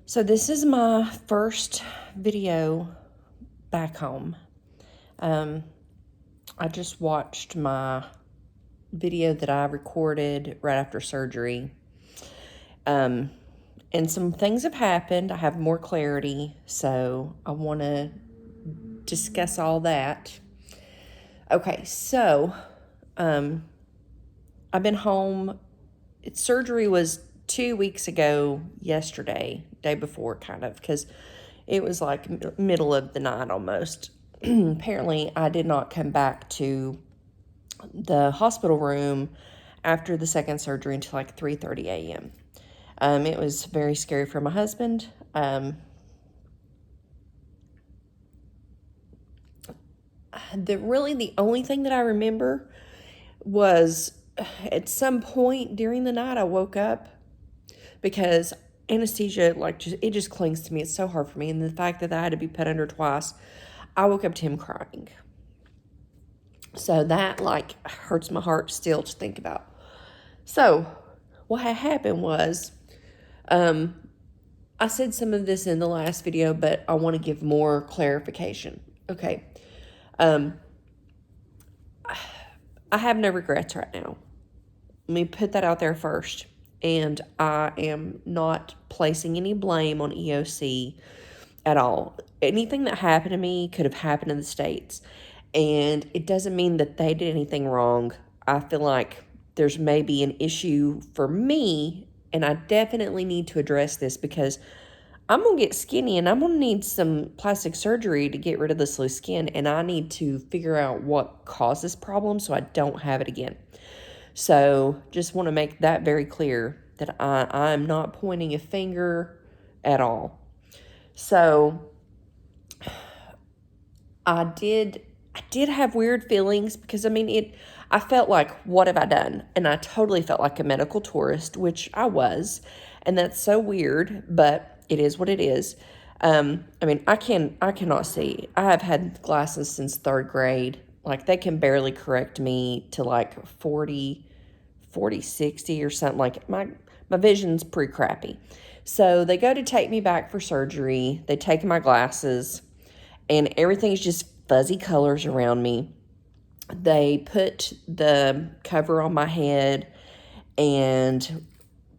So this is my first video back home. I just watched my video that I recorded right after surgery. And some things have happened. I have more clarity, so I want to discuss all that. Okay, so I've been home. Surgery was 2 weeks ago yesterday, day before, kind of, because it was like middle of the night almost. Apparently, I did not come back to the hospital room after the second surgery until like 3:30 a.m. It was very scary for my husband. The only thing that I remember was at some point during the night I woke up because anesthesia, it just clings to me. It's so hard for me. And the fact that I had to be put under twice, I woke up to him crying. So that hurts my heart still to think about. So what had happened was, I said some of this in the last video, but I want to give more clarification. Okay. I have no regrets right now. Let me put that out there first. And I am not placing any blame on EOC at all. Anything that happened to me could have happened in the States. And it doesn't mean that they did anything wrong. I feel like there's maybe an issue for me, and I definitely need to address this because I'm going to get skinny and I'm going to need some plastic surgery to get rid of this loose skin, and I need to figure out what caused this problem so I don't have it again. So just want to make that very clear that I'm not pointing a finger at all. So I did have weird feelings because, I felt like, what have I done? And I totally felt like a medical tourist, which I was. And that's so weird, but it is what it is. I cannot see. I have had glasses since third grade. Like, they can barely correct me to like 40, 60 or something. Like, my vision's pretty crappy. So they go to take me back for surgery. They take my glasses, and everything's just fuzzy colors around me. They put the cover on my head and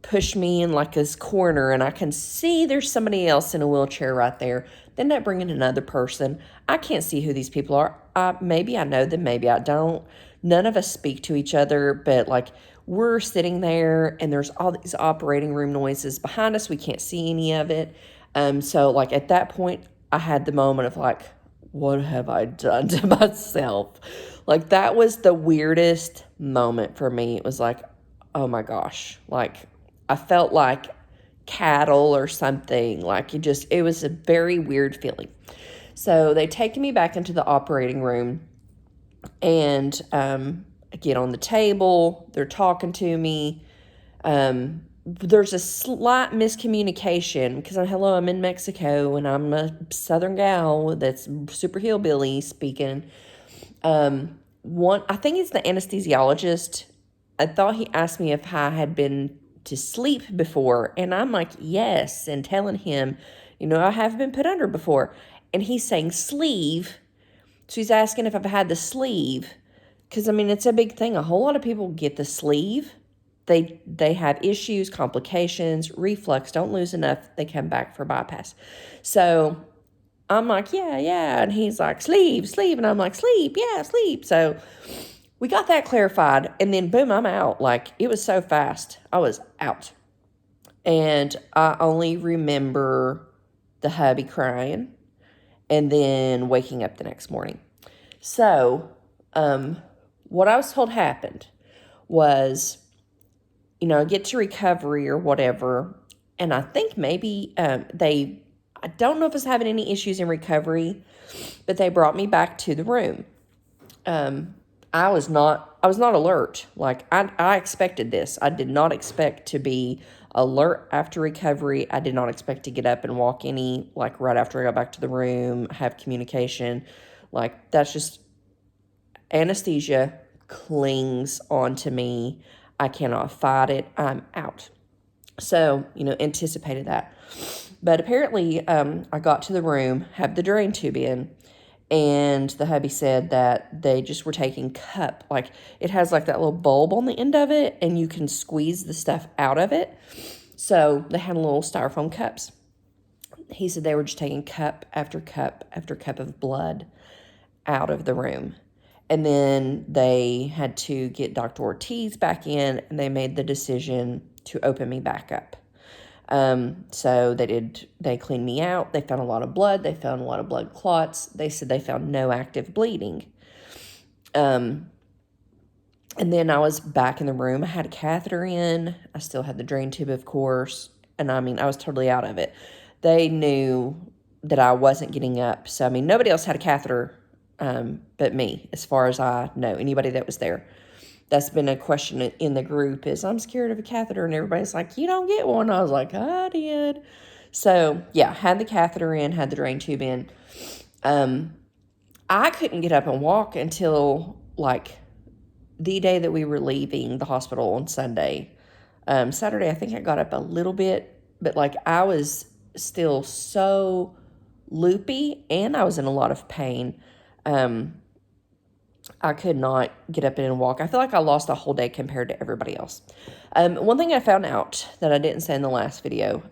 push me in like this corner, and I can see there's somebody else in a wheelchair right there. Then they bring in another person. I can't see who these people are. Maybe I know them, maybe I don't. None of us speak to each other, but we're sitting there and there's all these operating room noises behind us. We can't see any of it. So at that point, I had the moment of what have I done to myself? That was the weirdest moment for me. It was oh my gosh. I felt like cattle or something. It was a very weird feeling. So they take me back into the operating room, and I get on the table. They're talking to me. There's a slight miscommunication because I'm in Mexico and I'm a Southern gal that's super hillbilly speaking. I think it's the anesthesiologist. I thought he asked me if I had been to sleep before, and I'm like, yes, and telling him, I have been put under before, and he's saying sleeve. So he's asking if I've had the sleeve, because it's a big thing. A whole lot of people get the sleeve. They have issues, complications, reflux, don't lose enough, they come back for bypass. So I'm like, yeah. And he's like, sleeve. And I'm like, sleep. So we got that clarified. And then boom, I'm out. It was so fast. I was out. And I only remember the hubby crying and then waking up the next morning. So what I was told happened was, get to recovery or whatever. And I think maybe I don't know if I was having any issues in recovery, but they brought me back to the room. I was not alert. I expected this. I did not expect to be alert after recovery. I did not expect to get up and walk right after I got back to the room, have communication. That's just anesthesia clings onto me. I cannot fight it. I'm out. So, anticipated that. But apparently, I got to the room, have the drain tube in, and the hubby said that they just were taking cup. Like, it has like that little bulb on the end of it, and you can squeeze the stuff out of it. So they had little styrofoam cups. He said they were just taking cup after cup after cup of blood out of the room. And then they had to get Dr. Ortiz back in, and they made the decision to open me back up. So they cleaned me out. They found a lot of blood. They found a lot of blood clots. They said they found no active bleeding. And then I was back in the room. I had a catheter in. I still had the drain tube, of course. And I was totally out of it. They knew that I wasn't getting up. So, nobody else had a catheter but me, as far as I know, anybody that was there. That's been a question in the group is, I'm scared of a catheter, and everybody's like, you don't get one. I was like, I did. So, yeah, had the catheter in, had the drain tube in. I couldn't get up and walk until, like, the day that we were leaving the hospital on Sunday. Saturday, I think I got up a little bit, but, like, I was still so loopy, and I was in a lot of pain. I could not get up and walk. I feel like I lost a whole day compared to everybody else. One thing I found out that I didn't say in the last video,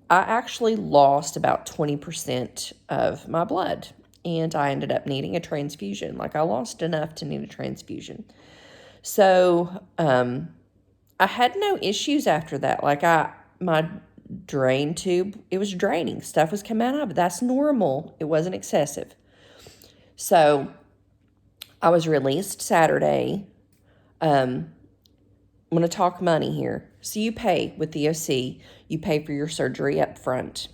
I actually lost about 20% of my blood, and I ended up needing a transfusion. Like, I lost enough to need a transfusion. So, I had no issues after that. Like, my drain tube, it was draining. Stuff was coming out of it. That's normal. It wasn't excessive. So, I was released Saturday. I'm going to talk money here. So you pay with the OC, you pay for your surgery up front,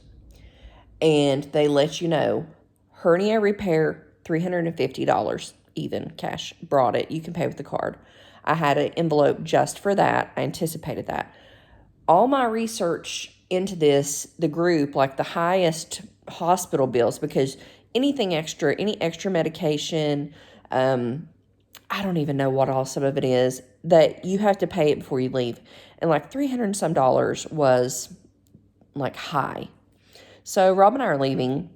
and they let you know, hernia repair, $350, even cash, brought it. You can pay with the card. I had an envelope just for that. I anticipated that. All my research into this, the group, like the highest hospital bills, because anything extra, any extra medication, I don't even know what all some of it is, that you have to pay it before you leave. And like $300 and some was like high. So Rob and I are leaving.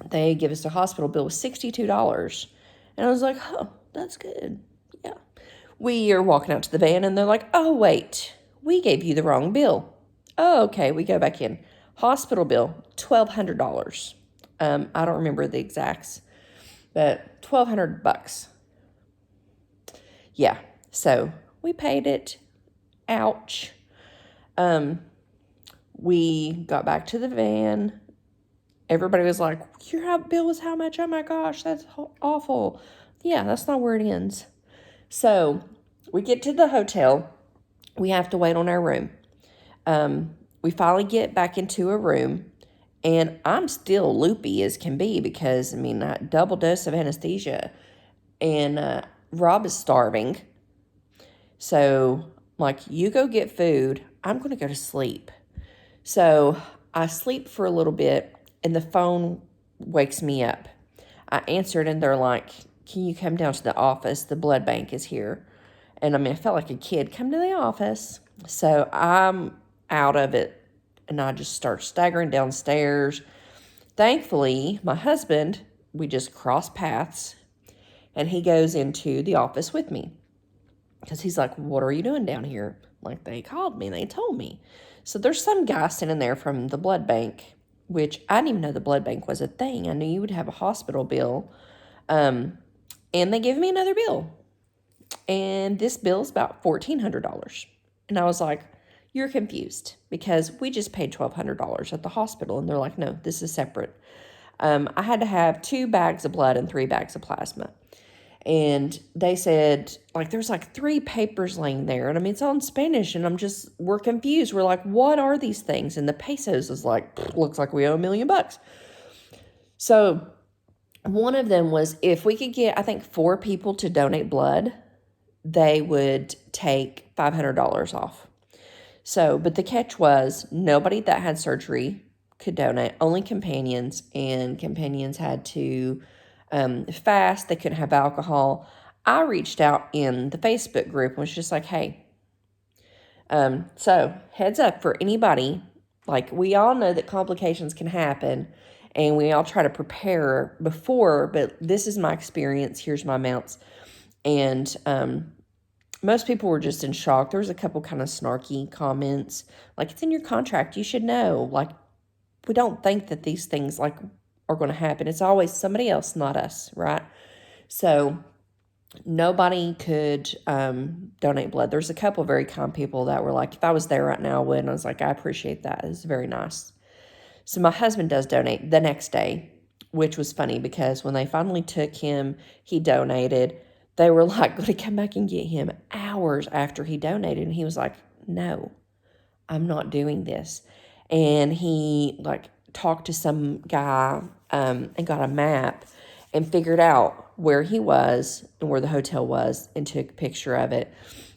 They give us a hospital bill with $62. And I was like, oh, that's good. Yeah. We are walking out to the van, and they're like, oh, wait, we gave you the wrong bill. Oh, okay. We go back in. Hospital bill, $1,200. I don't remember the exacts, but $1,200. Yeah, so we paid it. Ouch. We got back to the van. Everybody was like, your bill was how much? Oh my gosh, that's awful. Yeah, that's not where it ends. So we get to the hotel. We have to wait on our room. We finally get back into a room, and I'm still loopy as can be because, a double dose of anesthesia, and Rob is starving. So, like, you go get food. I'm going to go to sleep. So I sleep for a little bit, and the phone wakes me up. I answered, and they're like, can you come down to the office? The blood bank is here. And I felt like a kid. Come to the office. So I'm out of it, and I just start staggering downstairs. Thankfully, my husband, we just cross paths, and he goes into the office with me because he's like, what are you doing down here? Like, they called me, they told me. So there's some guy sitting there from the blood bank, which I didn't even know the blood bank was a thing. I knew you would have a hospital bill. And they gave me another bill. And this bill is about $1,400. And I was like, you're confused because we just paid $1,200 at the hospital. And they're like, no, this is separate. I had to have 2 bags of blood and 3 bags of plasma. And they said, like, there's like 3 papers laying there. And it's all in Spanish. And we're confused. We're like, what are these things? And the pesos is like, looks like we owe $1 million. So one of them was, if we could get, I think, 4 people to donate blood, they would take $500 off. So, but the catch was, nobody that had surgery could donate, only companions, and companions had to fast. They couldn't have alcohol. I reached out in the Facebook group and was just like, hey, So heads up for anybody. Like, we all know that complications can happen, and we all try to prepare before, but this is my experience. Here's my amounts. And most people were just in shock. There was a couple kind of snarky comments, like, it's in your contract, you should know. Like, we don't think that these things like are going to happen. It's always somebody else, not us, right? So nobody could donate blood. There's a couple of very kind people that were like, if I was there right now, I would. And I was like, I appreciate that. It's very nice. So my husband does donate the next day, which was funny because when they finally took him, he donated. They were like going to come back and get him hours after he donated. And he was like, no, I'm not doing this. And he like talked to some guy and got a map and figured out where he was and where the hotel was and took a picture of it.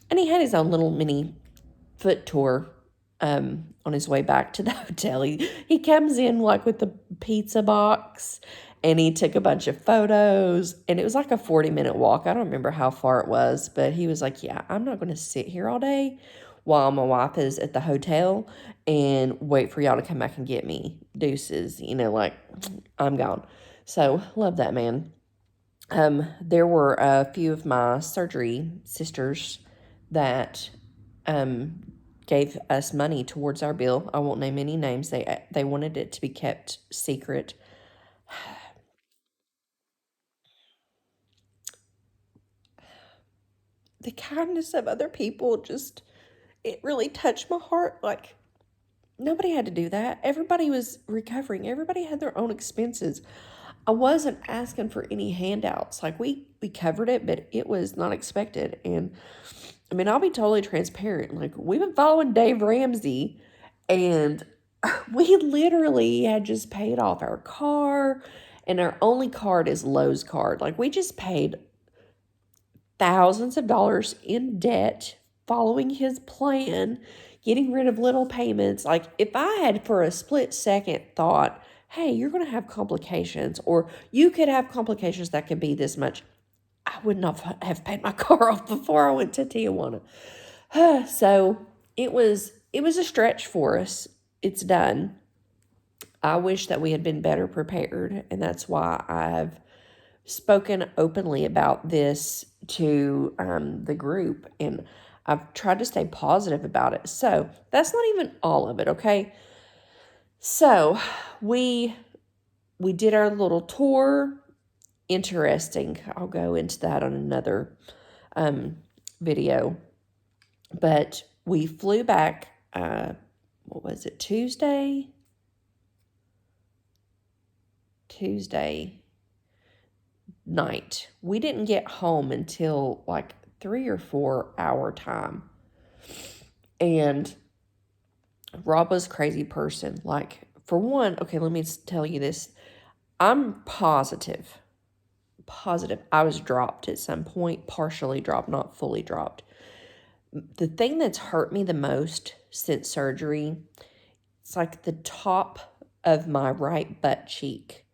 And he had his own little mini foot tour on his way back to the hotel. He comes in like with the pizza box, and he took a bunch of photos, and it was like a 40-minute walk. I don't remember how far it was, but he was like, yeah, I'm not going to sit here all day while my wife is at the hotel and wait for y'all to come back and get me. Deuces, like, I'm gone. So love that man. There were a few of my surgery sisters that gave us money towards our bill. I won't name any names. They wanted it to be kept secret. The kindness of other people just, it really touched my heart. Like, nobody had to do that. Everybody was recovering. Everybody had their own expenses. I wasn't asking for any handouts. Like, we covered it, but it was not expected. And I mean, I'll be totally transparent. Like, we've been following Dave Ramsey, and we literally had just paid off our car, and our only card is Lowe's card. Like, we just paid thousands of dollars in debt following his plan, getting rid of little payments. Like, if I had for a split second thought, hey, you're going to have complications, or you could have complications that could be this much, I would not have paid my car off before I went to Tijuana. So it was a stretch for us. It's done. I wish that we had been better prepared, and that's why I've spoken openly about this to the group, and I've tried to stay positive about it. So that's not even all of it, okay? So we did our little tour. Interesting. I'll go into that on another video. But we flew back, what was it, Tuesday night. We didn't get home until like 3 or 4 hour time. And Rob was a crazy person. Like, for one, okay, let me tell you this. I'm positive I was dropped at some point, partially dropped, not fully dropped. The thing that's hurt me the most since surgery, it's like the top of my right butt cheek.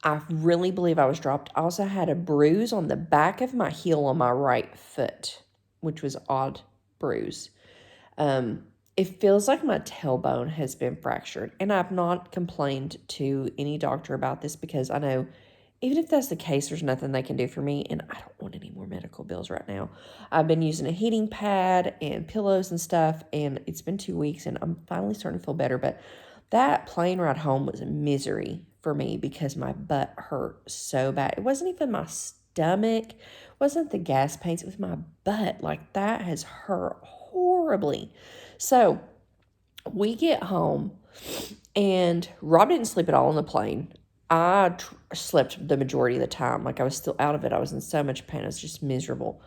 I really believe I was dropped. I also had a bruise on the back of my heel on my right foot, which was odd bruise. It feels like my tailbone has been fractured, and I've not complained to any doctor about this because I know even if that's the case, there's nothing they can do for me, and I don't want any more medical bills right now. I've been using a heating pad and pillows and stuff, and it's been 2 weeks, and I'm finally starting to feel better, but that plane ride home was a misery for me because my butt hurt so bad. It wasn't even my stomach, it wasn't the gas pains, it was my butt. Like, that has hurt horribly. So we get home, and Rob didn't sleep at all on the plane. I slept the majority of the time. Like, I was still out of it. I was in so much pain. I was just miserable.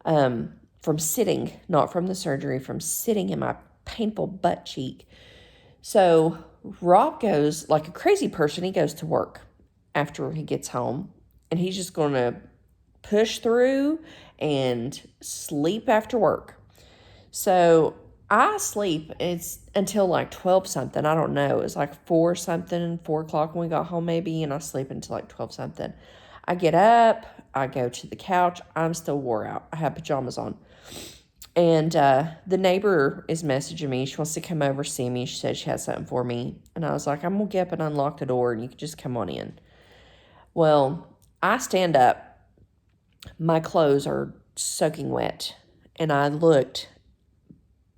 From sitting, not from the surgery, from sitting in my painful butt cheek. So Rob goes, like a crazy person, he goes to work after he gets home. And he's just going to push through and sleep after work. So I sleep, it's until like 12 something. I don't know. It's like 4 something, 4 o'clock when we got home maybe, and I sleep until like 12 something. I get up, I go to the couch. I'm still wore out. I have pajamas on. And the neighbor is messaging me. She wants to come over, see me. She said she has something for me. And I was like, I'm going to get up and unlock the door and you can just come on in. Well, I stand up. My clothes are soaking wet. And I looked,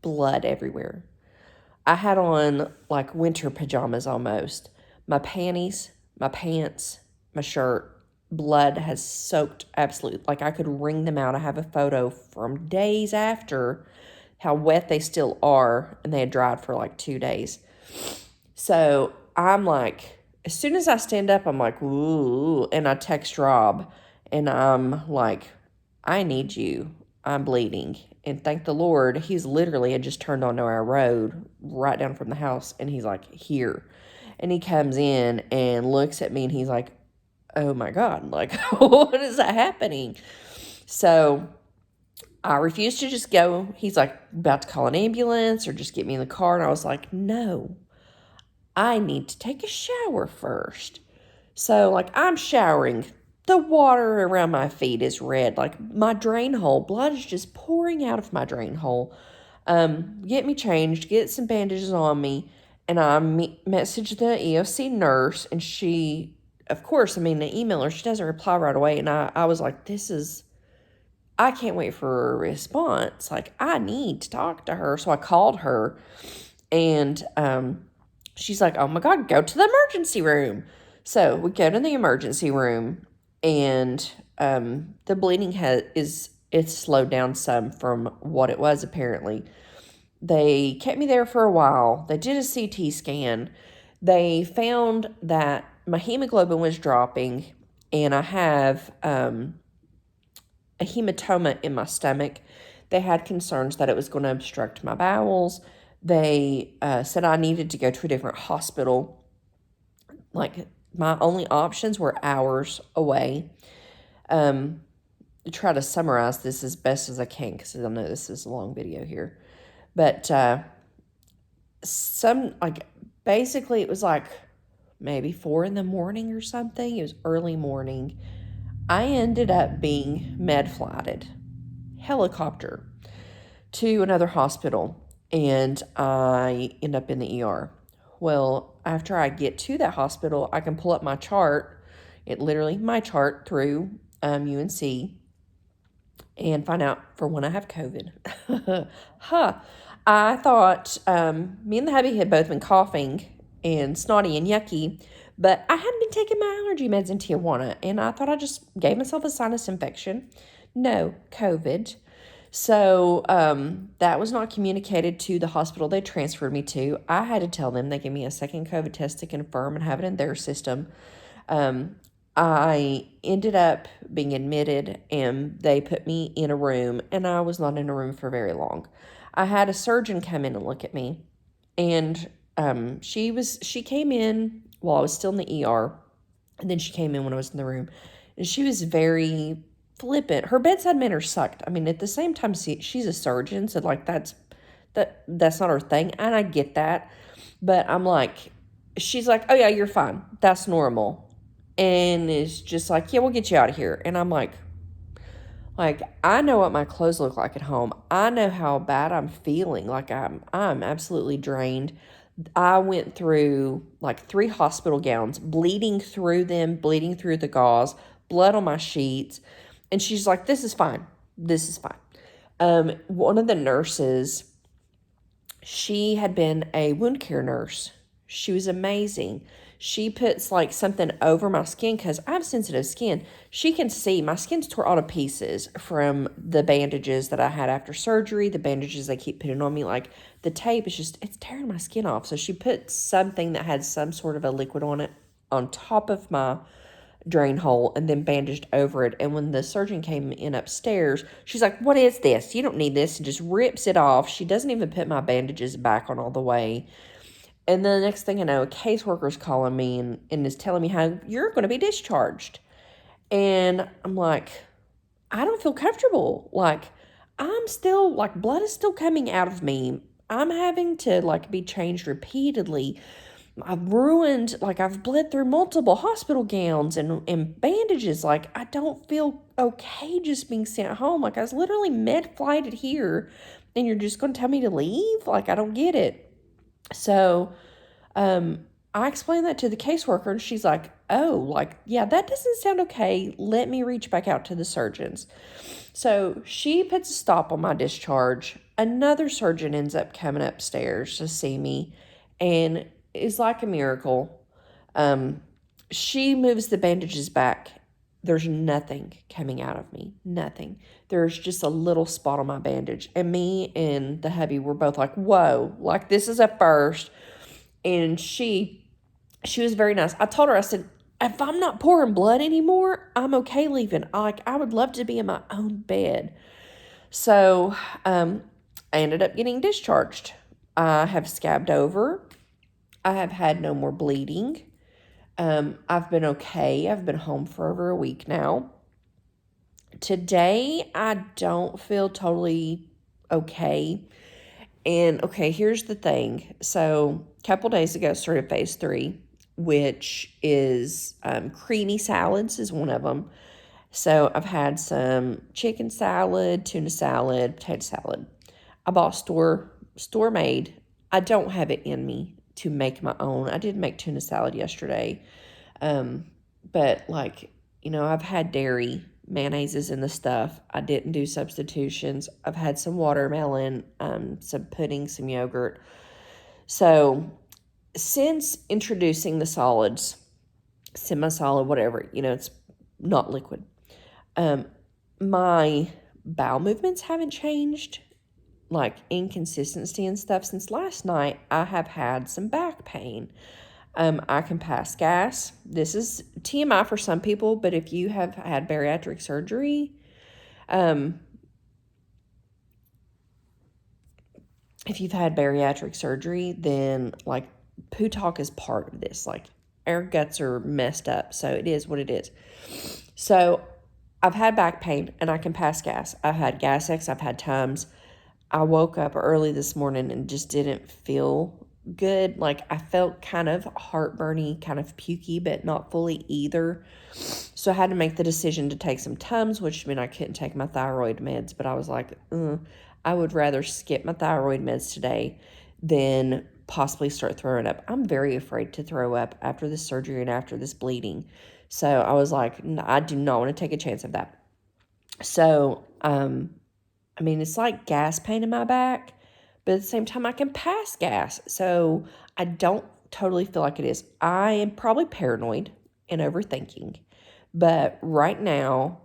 blood everywhere. I had on like winter pajamas almost. My panties, my pants, my shirt, blood has soaked absolutely. Like I could wring them out. I have a photo from days after how wet they still are, and they had dried for like 2 days. So I'm like, as soon as I stand up, I'm like, ooh, and I text Rob, and I'm like, I need you. I'm bleeding. And thank the Lord, he's literally had just turned onto our road right down from the house, and he's like, here. And he comes in and looks at me, and he's like, oh my God, like, what is that happening? So I refused to just go. He's like, about to call an ambulance or just get me in the car. And I was like, no, I need to take a shower first. So, like, I'm showering. The water around my feet is red. Like, my drain hole, blood is just pouring out of my drain hole. Get me changed, get some bandages on me. And I messaged the EOC nurse, and she, of course, I mean, the emailer, she doesn't reply right away. And I was like, I can't wait for a response. Like, I need to talk to her. So I called her, and she's like, oh my God, go to the emergency room. So we go to the emergency room, and the bleeding it's slowed down some from what it was apparently. They kept me there for a while. They did a CT scan. They found that my hemoglobin was dropping, and I have a hematoma in my stomach. They had concerns that it was going to obstruct my bowels. They said I needed to go to a different hospital. Like, my only options were hours away. Try to summarize this as best as I can, because I know this is a long video here. But basically it was like maybe 4 in the morning or something. It was early morning. I ended up being med flighted, helicopter, to another hospital, and I end up in the ER. Well, after I get to that hospital, I can pull up my chart, my chart through UNC, and find out for when I have COVID. I thought me and the hubby had both been coughing and snotty and yucky, but I hadn't been taking my allergy meds in Tijuana, and I thought I just gave myself a sinus infection. No, COVID. So that was not communicated to the hospital they transferred me to. I had to tell them. They gave me a second COVID test to confirm and have it in their system. I ended up being admitted, and they put me in a room, and I was not in a room for very long. I had a surgeon come in and look at me, and she came in while I was still in the ER, and then she came in when I was in the room, and she was very flippant. Her bedside manner sucked. I mean, at the same time, she's a surgeon, so like that's not her thing, and I get that, but I'm like, she's like, oh yeah, you're fine, that's normal, and it's just like, yeah, we'll get you out of here, and I'm like, I know what my clothes look like at home. I know how bad I'm feeling. Like, I'm absolutely drained. I went through like 3 hospital gowns, bleeding through them, bleeding through the gauze, blood on my sheets. And she's like, this is fine. This is fine. One of the nurses, she had been a wound care nurse. She was amazing. She puts like something over my skin because I have sensitive skin. She can see my skin's tore all to pieces from the bandages that I had after surgery, the bandages they keep putting on me. Like, the tape is it's tearing my skin off. So she put something that had some sort of a liquid on it on top of my drain hole and then bandaged over it. And when the surgeon came in upstairs, she's like, what is this? You don't need this, and just rips it off. She doesn't even put my bandages back on all the way. And then the next thing I know, a caseworker's calling me and is telling me how you're going to be discharged. And I'm like, I don't feel comfortable. Like, I'm still, blood is still coming out of me. I'm having to, be changed repeatedly. I've ruined, like, I've bled through multiple hospital gowns and bandages. Like, I don't feel okay just being sent home. Like, I was literally med-flighted here, and you're just going to tell me to leave? Like, I don't get it. So, I explained that to the caseworker, and she's like, oh, like, yeah, that doesn't sound okay. Let me reach back out to the surgeons. So she puts a stop on my discharge. Another surgeon ends up coming upstairs to see me, and it's like a miracle. She moves the bandages back. There's nothing coming out of me. Nothing. There's just a little spot on my bandage. And me and the hubby were both like, whoa, like this is a first. And she was very nice. I told her, I said, if I'm not pouring blood anymore, I'm okay leaving. I would love to be in my own bed. So I ended up getting discharged. I have scabbed over. I have had no more bleeding. I've been okay. I've been home for over a week now. Today, I don't feel totally okay. And okay, here's the thing. So a couple days ago, started phase 3, which is creamy salads is one of them. So I've had some chicken salad, tuna salad, potato salad. I bought store made. I don't have it in me to make my own. I did make tuna salad yesterday. But like, I've had dairy, mayonnaises and the stuff. I didn't do substitutions. I've had some watermelon, some pudding, some yogurt. So since introducing the solids, semi-solid, whatever, it's not liquid. My bowel movements haven't changed, like inconsistency and stuff. Since last night, I have had some back pain. I can pass gas. This is TMI for some people, but if you have had bariatric surgery, then like poo talk is part of this. Like our guts are messed up, so it is what it is. So I've had back pain and I can pass gas. I've had Gas-X, I've had Tums. I woke up early this morning and just didn't feel good. Like I felt kind of heartburny, kind of pukey, but not fully either. So I had to make the decision to take some Tums, which meant I couldn't take my thyroid meds. But I was like, I would rather skip my thyroid meds today than possibly start throwing up. I'm very afraid to throw up after this surgery and after this bleeding. So I was like, I do not want to take a chance of that. So, it's like gas pain in my back, but at the same time, I can pass gas. So I don't totally feel like it is. I am probably paranoid and overthinking. But right now,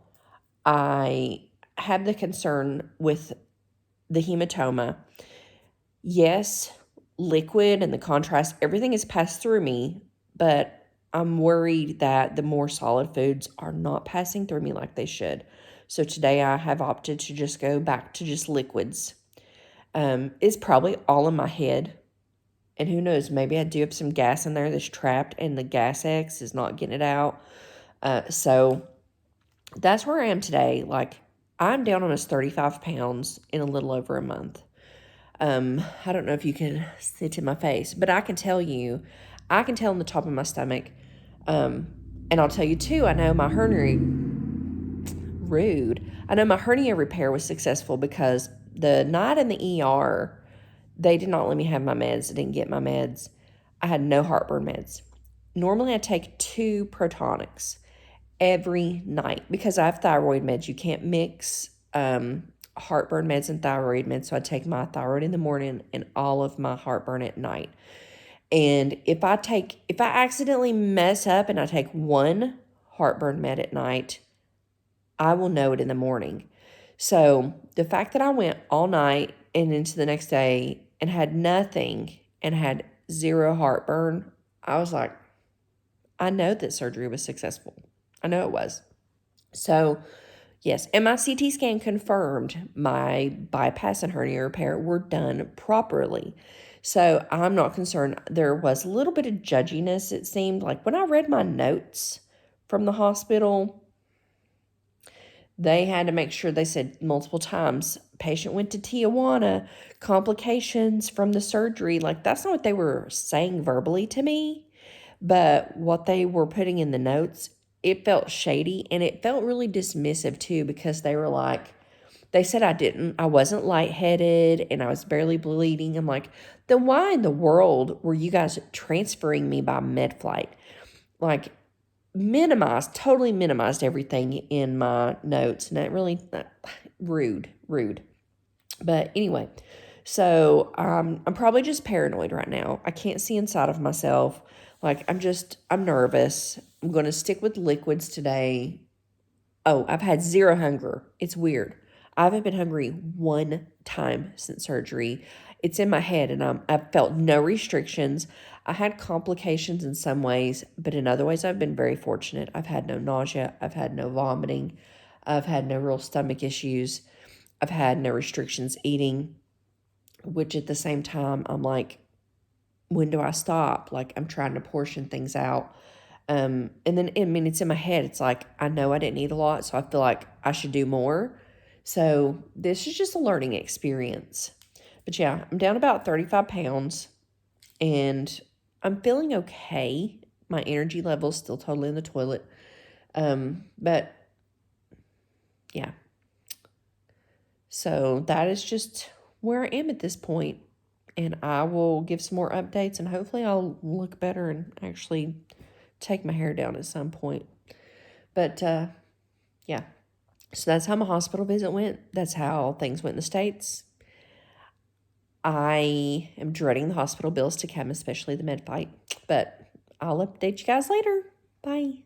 I have the concern with the hematoma. Yes, liquid and the contrast, everything is passed through me, but I'm worried that the more solid foods are not passing through me like they should. So today I have opted to just go back to just liquids. It's probably all in my head. And who knows, maybe I do have some gas in there that's trapped and the Gas-X is not getting it out. So that's where I am today. Like, I'm down almost 35 pounds in a little over a month. I don't know if you can see it in my face, but I can tell in the top of my stomach. And I'll tell you too, I know my hernia repair was successful because the night in the ER, they did not let me have my meds. I didn't get my meds. I had no heartburn meds. Normally I take 2 Protonics every night because I have thyroid meds. You can't mix heartburn meds and thyroid meds. So I take my thyroid in the morning and all of my heartburn at night. And if I accidentally mess up and I take 1 heartburn med at night, I will know it in the morning. So the fact that I went all night and into the next day and had nothing and had 0 heartburn, I was like, I know that surgery was successful. I know it was. So yes, and my CT scan confirmed my bypass and hernia repair were done properly. So I'm not concerned. There was a little bit of judginess, it seemed. Like when I read my notes from the hospital, They had to make sure, they said multiple times, patient went to Tijuana, complications from the surgery. Like, that's not what they were saying verbally to me, but what they were putting in the notes, it felt shady, and it felt really dismissive too, because they were like, they said I wasn't lightheaded and I was barely bleeding. I'm like, then why in the world were you guys transferring me by med flight? Like, totally minimized everything in my notes. And that really, rude. But anyway, so I'm probably just paranoid right now. I can't see inside of myself. Like, I'm nervous. I'm going to stick with liquids today. Oh, I've had zero hunger. It's weird. I haven't been hungry one time since surgery. It's in my head, and I've felt no restrictions. I had complications in some ways, but in other ways, I've been very fortunate. I've had no nausea. I've had no vomiting. I've had no real stomach issues. I've had no restrictions eating, which at the same time, I'm like, when do I stop? Like, I'm trying to portion things out. And then, I mean, it's in my head. It's like, I know I didn't eat a lot, so I feel like I should do more. So this is just a learning experience. But yeah, I'm down about 35 pounds, and I'm feeling okay. My energy level's still totally in the toilet. But yeah. So that is just where I am at this point. And I will give some more updates, and hopefully I'll look better and actually take my hair down at some point. But yeah, so that's how my hospital visit went. That's how things went in the States. I am dreading the hospital bills to come, especially the med fight. But I'll update you guys later. Bye.